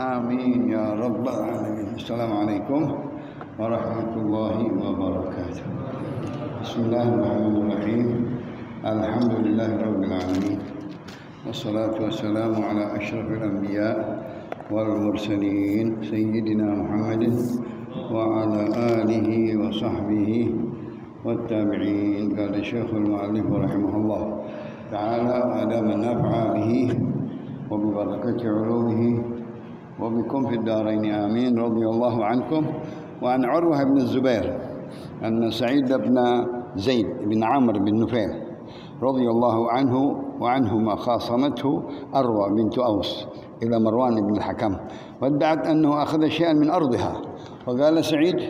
Amin ya rabbal alamin. Assalamualaikum warahmatullahi wabarakatuh. Bismillahirrahmanirrahim. Alhamdulillahi rabbil alamin. Wassalatu wassalamu ala asyrafil anbiya wal mursalin sayyidina Muhammadin wa ala alihi wa sahbihi wat tabi'in. Qala Syekhul Mu'allif rahimahullah ta'ala adama naf'a bihi wa bi barakati 'ulumihi وبكم في الدارين آمين. رضي الله عنكم. وعن عروة بن الزبير أن سعيد بن زيد بن عمرو بن نفيل رضي الله عنه وعنهما خاصمته أروى بنت أوس إلى مروان بن الحكم وادعت أنه أخذ شيئا من أرضها وقال سعيد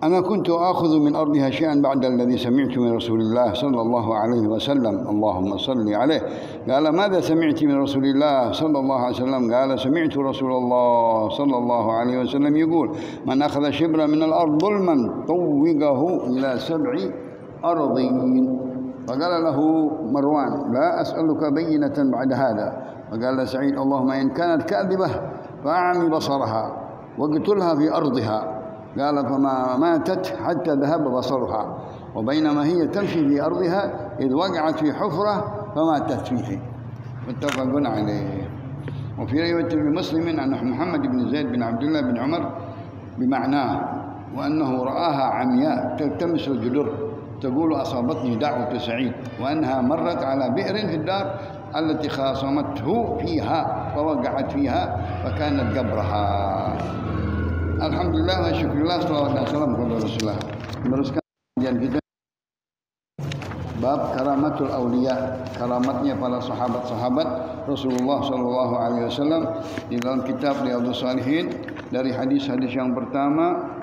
أنا كنت آخذ من أرضها شيئا بعد الذي سمعت من رسول الله صلى الله عليه وسلم اللهم صل عليه. قال ماذا سمعت من رسول الله صلى الله عليه وسلم؟ قال سمعت رسول الله صلى الله عليه وسلم يقول من أخذ شبرا من الأرض ظلما طوقه إلى 7 أراضين. فقال له مروان لا أسألك بينة بعد هذا. فقال سعيد اللهم إن كانت كاذبة فأعمي بصرها واقتلها في أرضها. قال فما ماتت حتى ذهب بصرها وبينما هي تمشي في أرضها إذ وقعت في حفرة فماتت فيه. متفق عليه. وفي رواية لمسلم أن محمد بن زيد بن عبد الله بن عمر بمعناه وأنه رآها عمياء تلتمس الجدر تقول أصابتني دعوة سعيد وأنها مرت على بئر في الدار التي خاصمته فيها فوقعت فيها فكانت قبرها. Alhamdulillah wa syukurillah sallallahu alaihi wasallam kepada Rasulullah. Meneruskan kajian kita bab karamatul auliya, karamatnya para sahabat-sahabat Rasulullah sallallahu alaihi wasallam di dalam kitab Riyadhus Shalihin. Dari hadis-hadis yang pertama,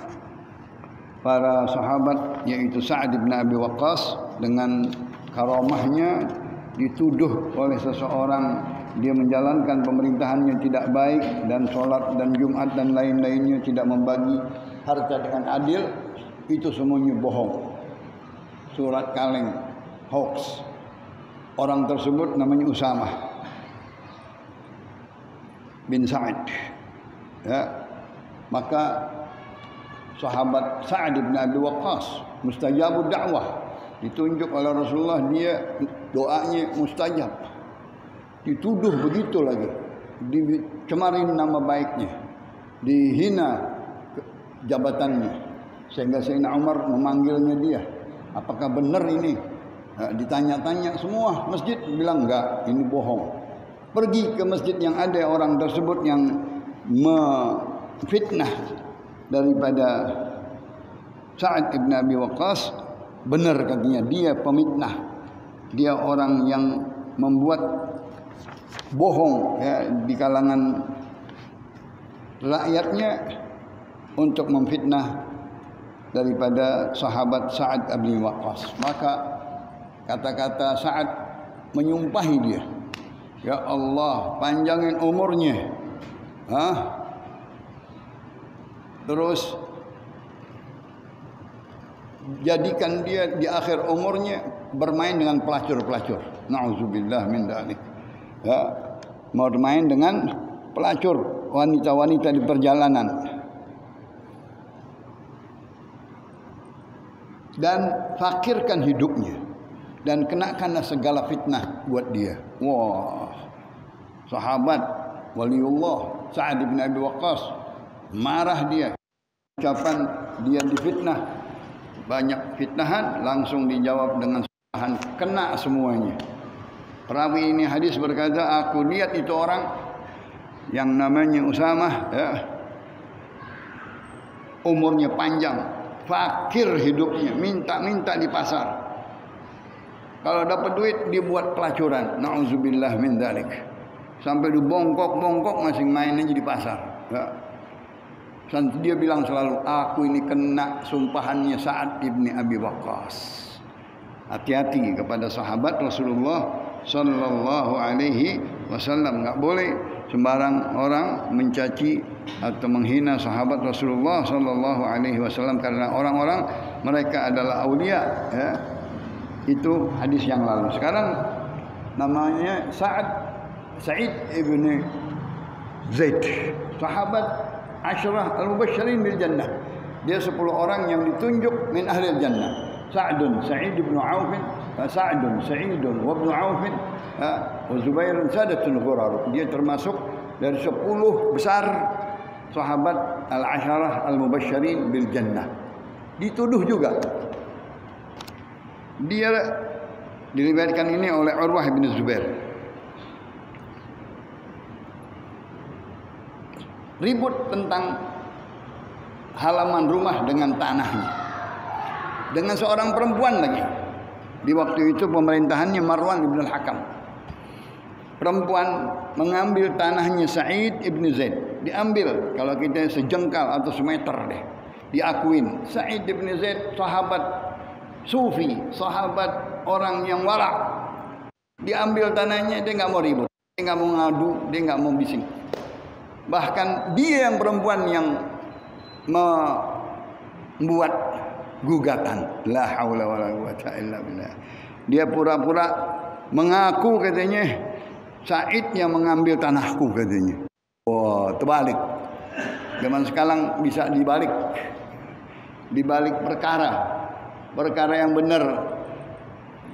para sahabat yaitu Sa'ad bin Abi Waqqas dengan karamahnya dituduh oleh seseorang dia menjalankan pemerintahannya tidak baik dan sholat dan Jumat dan lain-lainnya, tidak membagi harta dengan adil, itu semuanya bohong, surat kaleng, hoax. Orang tersebut namanya Usamah bin Sa'id. Ya, maka sahabat Sa'ad bin Abi Waqqas mustajabud dakwah, ditunjuk oleh Rasulullah, dia doanya mustajab. Dituduh begitu lagi, dicemarin nama baiknya, dihina jabatannya, sehingga Sayyidina Umar memanggilnya dia, apakah benar ini? Ditanya-tanya semua masjid, bilang enggak, ini bohong. Pergi ke masjid yang ada orang tersebut yang memfitnah daripada Sa'ad ibn Abi Waqqas, benar katanya, dia pemitnah, dia orang yang membuat bohong ya, di kalangan rakyatnya untuk memfitnah daripada sahabat Sa'ad bin Waqqas. Maka kata-kata Sa'ad menyumpahi dia, ya Allah panjangin umurnya, terus jadikan dia di akhir umurnya bermain dengan pelacur-pelacur. Na'udzubillah min dzalik. Ya, mau bermain dengan pelacur, wanita-wanita di perjalanan, dan fakirkan hidupnya dan kenakanlah segala fitnah buat dia. Wah, sahabat waliullah Sa'ad bin Abi Waqqas marah dia, ucapan dia difitnah, banyak fitnahan, langsung dijawab dengan sumpahan, kena semuanya. Perawi ini hadis berkata, aku lihat itu orang yang namanya Usamah, ya, umurnya panjang, fakir hidupnya, minta-minta di pasar. Kalau dapat duit dibuat pelacuran. Nauzubillah min dzalik. Sampai dibongkok-bongkok masih main aja di pasar. Ya. Dia bilang selalu, aku ini kena sumpahannya Sa'ad ibni Abi Waqqas. Hati-hati kepada sahabat Rasulullah sallallahu alaihi wasallam. Enggak boleh sembarang orang mencaci atau menghina sahabat Rasulullah sallallahu alaihi wasallam karena orang-orang mereka adalah aulia, ya. Itu hadis yang lalu. Sekarang namanya Sa'id ibn Zaid, sahabat Asyrah al-Mubasysyirin bil Jannah. Dia 10 orang yang ditunjuk min ahli jannah. Sa'id ibn Auf, Sa'id wa ibn Auf, wa Zubair sadatul ghurar. Dia termasuk dari 10 besar sahabat al-Asyrah al-Mubasysyirin bil Jannah. Dituduh juga. Dia diriwayatkan ini oleh Urwah bin Zubair. Ribut tentang halaman rumah dengan tanahnya. Dengan seorang perempuan lagi. Di waktu itu pemerintahannya Marwan ibn al-Hakam. Perempuan mengambil tanahnya Sa'id ibn Zaid. Diambil, kalau kita sejengkal atau semeter deh. Diakuin. Sa'id ibn Zaid sahabat sufi, sahabat orang yang wara. Diambil tanahnya, dia enggak mau ribut, dia enggak mau ngadu, dia enggak mau bising. Bahkan dia yang perempuan yang membuat gugatan. La haula wala quwata illa billah. Dia pura-pura mengaku katanya Sa'id yang mengambil tanahku katanya. Wah, terbalik. Zaman sekarang bisa dibalik. Dibalik perkara yang benar.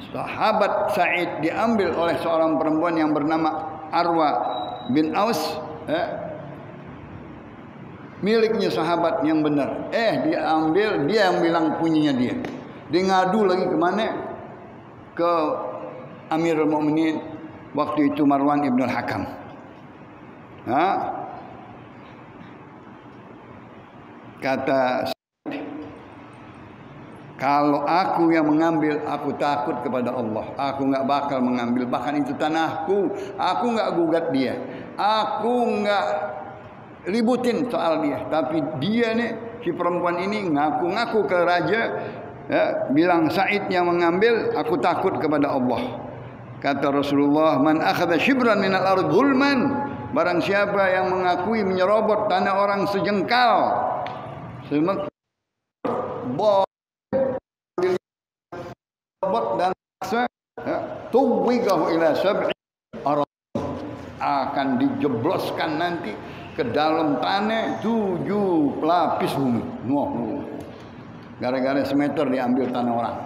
Sahabat Sa'id diambil oleh seorang perempuan yang bernama Arwa bin Aus, miliknya sahabat yang benar. Diambil, dia yang bilang punyanya dia. Dia ngadu lagi kemana? Ke Amirul Mukminin waktu itu Marwan ibn al-Hakam. Kata, kalau aku yang mengambil, aku takut kepada Allah. Aku enggak bakal mengambil, bahkan itu tanahku. Aku enggak gugat dia. Aku enggak ributin soal dia. Tapi dia nih, si perempuan ini ngaku-ngaku ke raja, bilang Sa'id yang mengambil, aku takut kepada Allah. Kata Rasulullah, man akhadha shibran minal ardh zulman, barang siapa yang mengakui menyerobot tanah orang sejengkal, dan tuwigahu ila sab'i arad, akan dijebloskan nanti ke dalam tanah 7 pelapis bumi. Gara-gara semeter diambil tanah orang.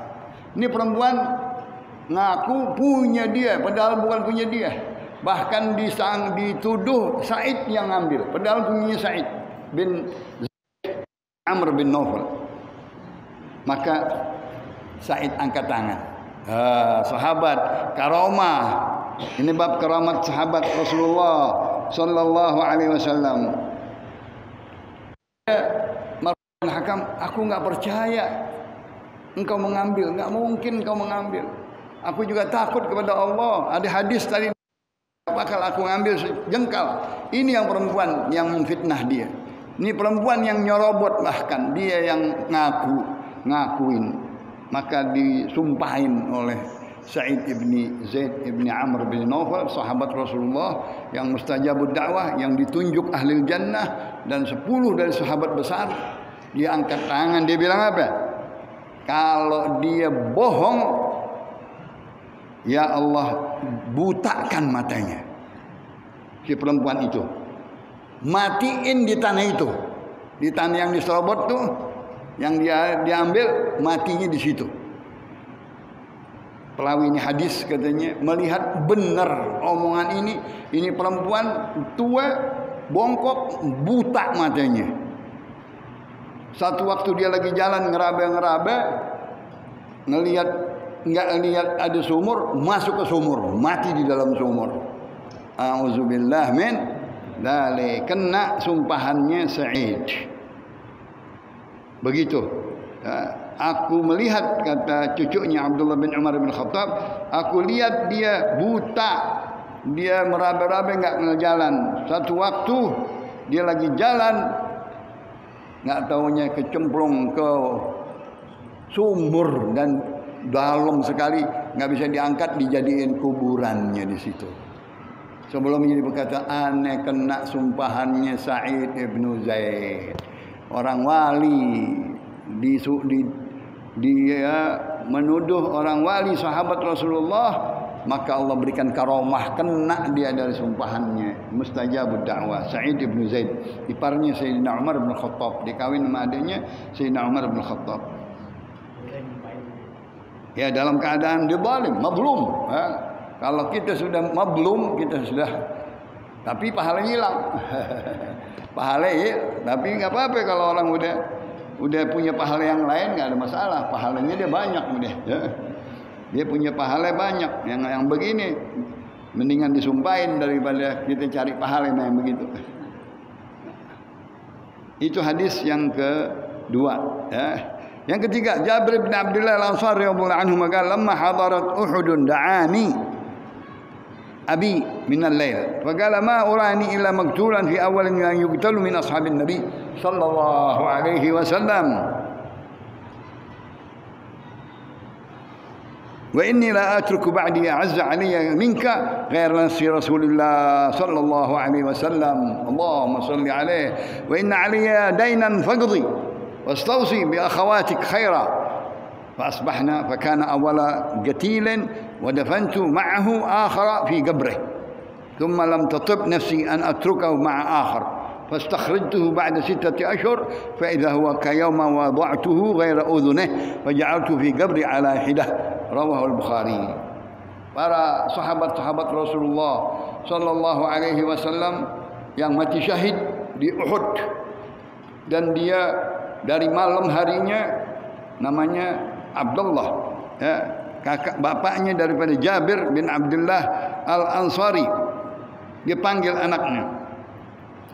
Ini perempuan ngaku punya dia, padahal bukan punya dia. Bahkan dituduh Sa'id yang ngambil, padahal punya Sa'id bin Amr bin Naufal. Maka Sa'id angkat tangan. Sahabat karamah. Ini bab karamat sahabat Rasulullah sallallahu alaihi wasallam. Marwan Hakam, aku enggak percaya engkau mengambil, enggak mungkin engkau mengambil. Aku juga takut kepada Allah. Ada hadis tadi, bakal aku ngambil sejengkal. Ini yang perempuan yang memfitnah dia. Ini perempuan yang nyerobot, bahkan dia yang ngakuin. Maka disumpahin oleh Sa'id ibni Zaid ibni Amr bin Naufal, sahabat Rasulullah yang mustajabud dakwah, yang ditunjuk ahli jannah, dan 10 dari sahabat besar. Dia angkat tangan, dia bilang apa? Kalau dia bohong, ya Allah butakan matanya. Si perempuan itu matiin di tanah itu, di tanah yang diserobot tuh, yang dia diambil, matinya di situ. Pelawinya hadis katanya melihat benar omongan ini perempuan tua, bongkok, buta matanya. Satu waktu dia lagi jalan ngeraba-ngeraba, nggak lihat ada sumur, masuk ke sumur, mati di dalam sumur. A'udzubillah min dzalik, kena sumpahannya Sa'id. Begitu. Aku melihat, kata cucunya Abdullah bin Umar bin Khattab, aku lihat dia buta, dia meraba-raba enggak ngejalan. Satu waktu dia lagi jalan, enggak taunya kecemplung ke sumur dan dalam sekali, enggak bisa diangkat, dijadiin kuburannya di situ. Sebelum ini berkata, aneh kena sumpahannya Sa'id ibn Zaid, orang wali, dia menuduh orang wali sahabat Rasulullah, maka Allah berikan karomah, kena dia dari sumpahannya. Mustajabud da'wah. Sa'id ibn Zaid, iparnya Sayyidina Umar bin Khattab, dikawin sama adiknya Sayyidina Umar bin Khattab. Ya, dalam keadaan dia zalim, mazlum. Kalau kita sudah mazlum, kita sudah, tapi pahala hilang. Pahala hilang, tapi enggak apa-apa kalau orang udah punya pahala yang lain, enggak ada masalah. Pahalanya dia banyak udah, ya. Dia punya pahala banyak. Yang begini mendingan disumpahin daripada kita cari pahala yang begitu. Itu hadis yang kedua, ya. Yang ketiga, Jabir bin Abdullah Al-Ansari radhiyallahu anhu maqala, lamma hadarat Uhud da'ani abi min al-lail faqala ma urani illa maqtulan fi awwal an yuqtalu min ashabin nabi sallallahu alaihi wasallam wa inni la atruku ba'di a'azza alayya minka ghayra nasi rasulillah sallallahu alaihi wasallam Allahumma salli alaihi wa inna alayya daynan faqdi wastawsi bi akhawatik khaira فأصبحنا فكان أول قتيل ودفنت معه آخر في قبره ثم لم تطب نفسي أن أتركه مع آخر فاستخرجته بعد 6 أشهر فإذا هو كيوم وضعته غير أذنه فجعلته في قبري على حدة رواه البخاري. Para sahabat-sahabat Rasulullah sallallahu alaihi wasallam yang mati syahid di Uhud, dan dia dari malam harinya, namanya Abdullah, ya, kakak bapaknya daripada Jabir bin Abdullah Al-Ansari. Dia panggil anaknya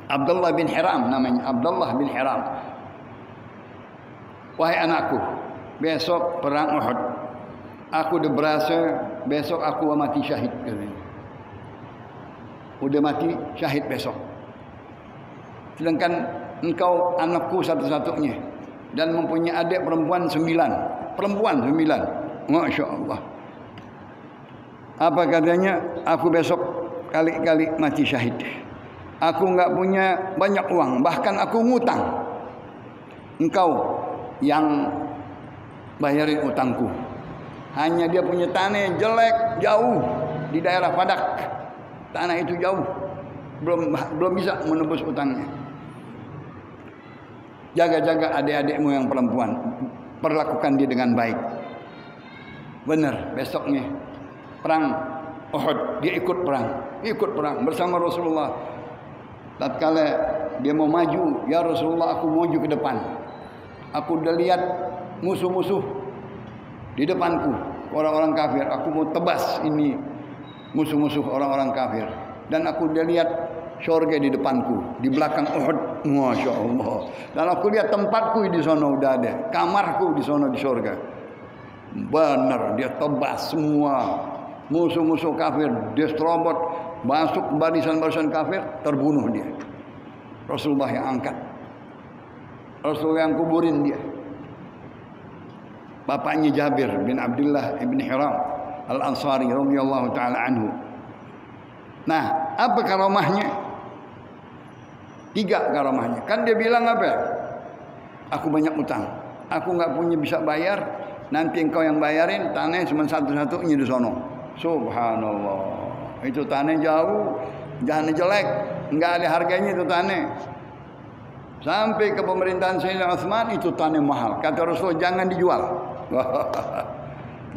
Abdullah bin Hiram, namanya Abdullah bin Hiram. Wahai anakku, besok perang Uhud, aku udah berasa besok aku mati syahid. Udah mati syahid besok. Sedangkan engkau anakku satu-satunya dan mempunyai adik perempuan 9. Masya Allah. Apa katanya? Aku besok kali-kali mati syahid. Aku enggak punya banyak uang, bahkan aku ngutang. Engkau yang bayarin utangku. Hanya dia punya tanah yang jelek jauh di daerah Fadak. Tanah itu jauh, belum bisa menebus utangnya. Jaga-jaga adik-adikmu yang perempuan, perlakukan dia dengan baik. Benar, besoknya perang Uhud, dia ikut perang bersama Rasulullah. Tatkala dia mau maju, ya Rasulullah, aku maju ke depan. Aku udah lihat musuh-musuh di depanku, orang-orang kafir. Aku mau tebas ini musuh-musuh orang-orang kafir. Dan aku udah lihat syurga di depanku, di belakang Uhud. Masya Allah. Dan aku lihat tempatku di sana udah ada, kamarku di sana di syurga. Benar, dia tebas semua musuh-musuh kafir, dia serobot masuk barisan-barisan kafir, terbunuh dia. Rasulullah yang angkat, Rasulullah yang kuburin dia. Bapaknya Jabir bin Abdullah ibn Hiram Al-Ansari radhiyallahu taala anhu. Nah, apa karamahnya? 3 karamahnya. Kan dia bilang apa? Aku banyak utang, aku enggak punya bisa bayar. Nanti engkau yang bayarin, tanah cuma satu-satunya di sono. Subhanallah. Itu tanah jauh, jangan jelek, enggak ada harganya itu tanah. Sampai ke pemerintahan Sayyidina Utsman, itu tanah mahal. Kata Rasul, jangan dijual.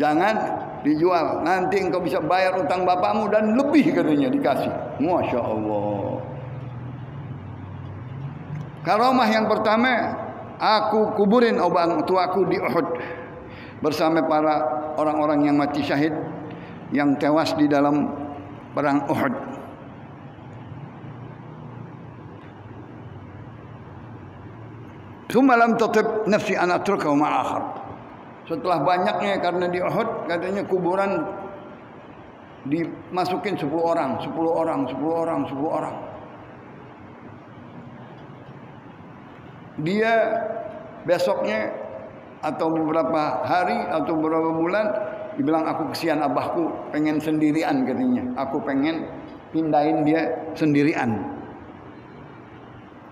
Jangan dijual. Nanti engkau bisa bayar utang bapakmu dan lebih, katanya, dikasih. Masya Allah. Karamah yang pertama, aku kuburin orang tuaku di Uhud bersama para orang-orang yang mati syahid, yang tewas di dalam perang Uhud. Tsumma lam tatib nafsi an atrukahu ma'a akhar. Setelah banyaknya, karena di Uhud katanya kuburan dimasukin 10 orang. Dia besoknya atau beberapa hari atau beberapa bulan dibilang, aku kesian abahku, pengen sendirian katanya. Aku pengen pindahin dia sendirian.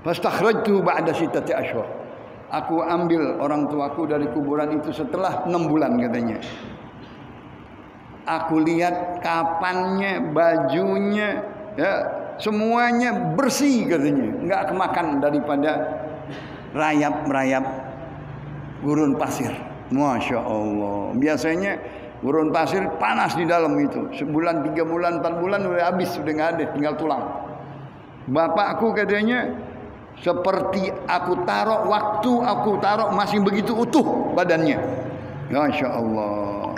Fastakhrajtu ba'da 6 asyhur. Aku ambil orang tuaku dari kuburan itu setelah 6 bulan katanya. Aku lihat kapannya, bajunya, ya, semuanya bersih katanya, enggak kemakan daripada rayap-rayap gurun pasir. Masya Allah. Biasanya gurun pasir panas di dalam itu. Sebulan, 3 bulan, 4 bulan udah habis, sudah nggak ada, tinggal tulang. Bapakku katanya, seperti aku taruh, waktu aku taruh masih begitu utuh badannya. Masya Allah.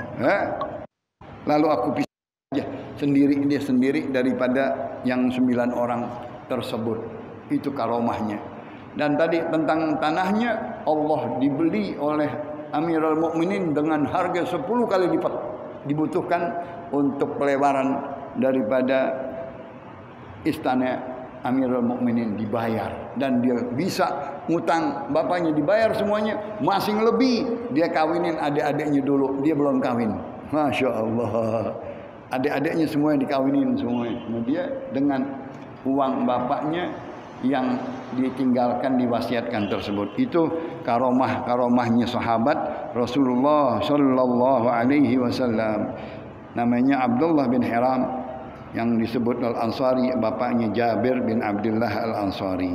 Lalu aku pisah aja sendiri, dia sendiri daripada yang 9 orang tersebut. Itu karomahnya. Dan tadi tentang tanahnya, Allah dibeli oleh Amirul Mukminin dengan harga 10 kali lipat dibutuhkan untuk pelebaran daripada istana Amirul Mukminin dibayar, dan dia bisa ngutang bapaknya dibayar semuanya, masing lebih dia kawinin adik-adiknya dulu, dia belum kawin. Masya Allah, adik-adiknya semua dikawinin semuanya. Nah, dia dengan uang bapaknya yang ditinggalkan, diwasiatkan tersebut. Itu karomahnya sahabat Rasulullah sallallahu alaihi wasallam. Namanya Abdullah bin Hiram, yang disebut Al-Ansari, bapaknya Jabir bin Abdullah Al-Ansari.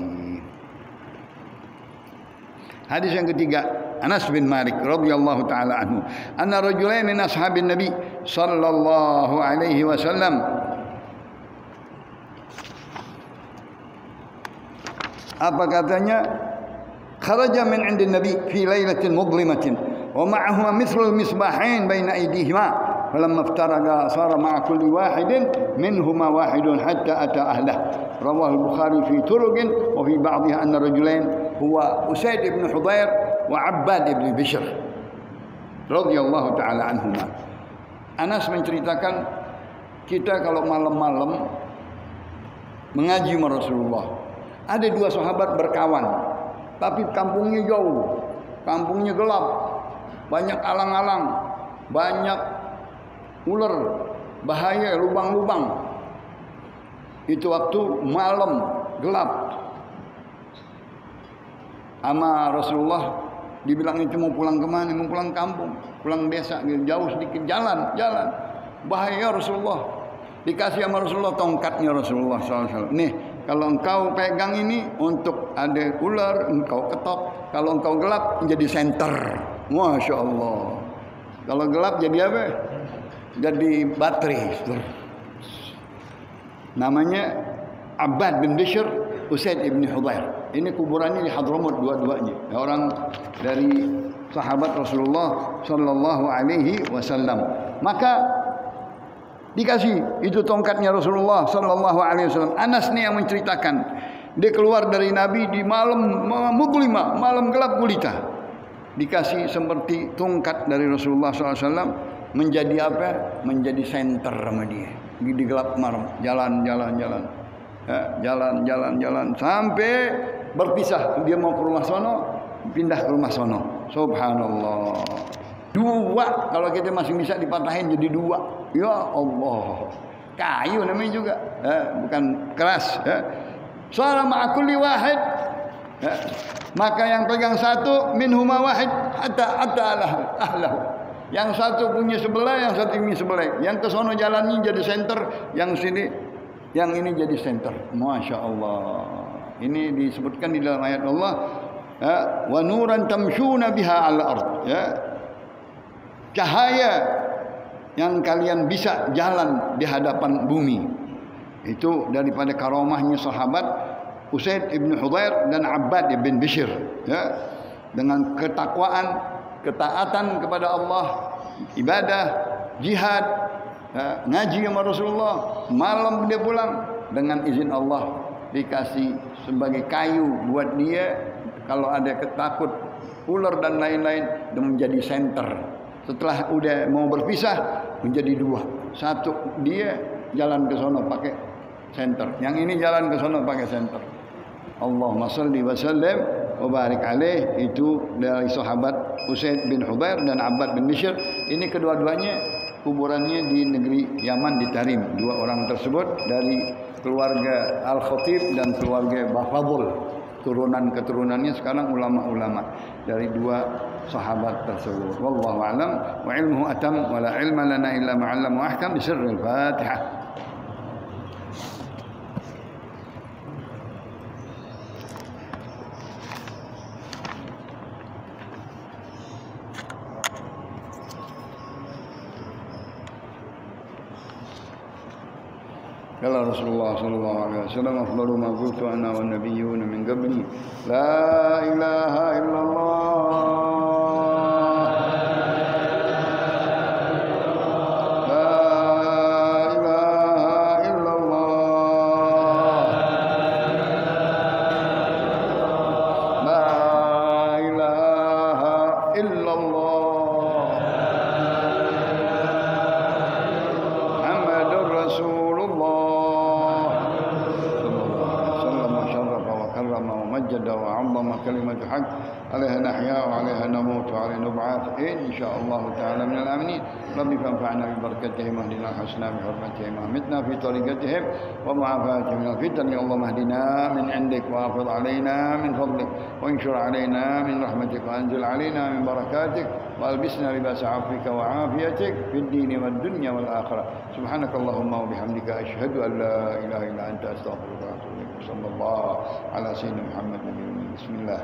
Hadis yang ketiga, Anas bin Malik radhiyallahu taala anhu, anna rajulain min ashabin Nabi sallallahu alaihi wasallam, apa katanya, kharaja min 'indin Nabi fi lailatin mudlimatin wa ma'ahuma mithlul misbahain baina aydihima. فلما افترقا صار مع كل واحد منهما واحد حتى أتى أهله. رواه البخاري في طرق وفي بعضها أن الرجلين هو أسيد بن حضير وعباد بن بشر رضي الله تعالى عنهما. Anas menceritakan, kita kalau malam-malam mengaji sama Rasulullah, ada 2 sahabat berkawan, tapi kampungnya jauh, kampungnya gelap, banyak alang-alang, banyak ular, bahaya, lubang-lubang. Itu waktu malam gelap. Ama Rasulullah dibilang itu mau pulang kemana? Mau pulang kampung, pulang desa, jauh sedikit, jalan. Bahaya Rasulullah. Dikasih sama Rasulullah tongkatnya Rasulullah SAW. Nih, kalau engkau pegang ini untuk ada ular, engkau ketok. Kalau engkau gelap menjadi senter. Masya Allah. Kalau gelap jadi apa? Jadi baterai. Namanya Abbad bin Bishr, Usaid ibn Hudayr. Ini kuburannya di Hadramut dua-duanya. Orang dari sahabat Rasulullah sallallahu alaihi wasallam. Maka dikasih itu tongkatnya Rasulullah sallallahu alaihi wasallam. Anas nih yang menceritakan. Dia keluar dari Nabi di malam mudlimah, malam gelap gulita. Dikasih seperti tongkat dari Rasulullah sallallahu alaihi wasallam. Menjadi apa? Menjadi senter sama dia. Di gelap malam, jalan. Jalan sampai berpisah. Dia mau ke rumah sono, pindah ke rumah sono. Subhanallah. 2, kalau kita masih bisa dipatahin jadi 2. Ya Allah. Kayu namanya juga, bukan keras. Suara ma'akulli wahid. Maka yang pegang satu minhuma wahid hatta ahlahu. Yang satu punya sebelah, yang satu punya sebelah. Yang ke sono jalannya jadi center, yang sini, yang ini jadi center. Masya Allah. Ini disebutkan di dalam ayat Allah, wa nuran tamshuna biha al ard. Cahaya yang kalian bisa jalan di hadapan bumi. Itu daripada karomahnya sahabat Usaid ibn Hudayr dan Abbad ibn Bishr. Dengan ketakwaan, ketaatan kepada Allah, ibadah, jihad, ngaji sama Rasulullah, malam dia pulang dengan izin Allah, dikasih sebagai kayu buat dia Kalau ada ketakut ular dan lain-lain, dia menjadi center. Setelah udah mau berpisah, menjadi dua. Satu dia jalan ke sono pakai center, yang ini jalan ke sono pakai center. Allahumma salli wa sallim wa barik alaih. Itu dari sahabat Usaid bin Hubair dan Abbad bin Bishr. Ini kedua-duanya kuburannya di negeri Yaman, di Tarim. Dua orang tersebut dari keluarga Al-Khatib dan keluarga Bafadul. Keturunannya sekarang ulama-ulama dari dua sahabat tersebut. Wallahu a'lam wa ilmuhu atam wa la ilma lana illa ma 'allama wa ahkam. Bisirril Fatihah. قال رسول الله صلى الله عليه وسلم أفضل ما قلت أنا والنبيون من قبلي لا إله إلا الله كلمة حق عليها نحيا وعليها نموت وعليها نبعث إن شاء الله تعالى من الآمنين. ربي فانفعنا ببركتهم واهدنا الحسنى بحرمتهم وامتنا في طريقتهم ومعافاتهم من الفتن. يا اللهم اهدنا من عندك وافض علينا من فضلك وانشر علينا من رحمتك وانزل علينا من بركاتك والبسنا لباس عفوك وعافيتك في الدين والدنيا والآخرة. سبحانك اللهم وبحمدك أشهد أن لا إله إلا أنت أستغفرك وأتوب إليك. صلى الله على سيدنا محمد. بسم الله.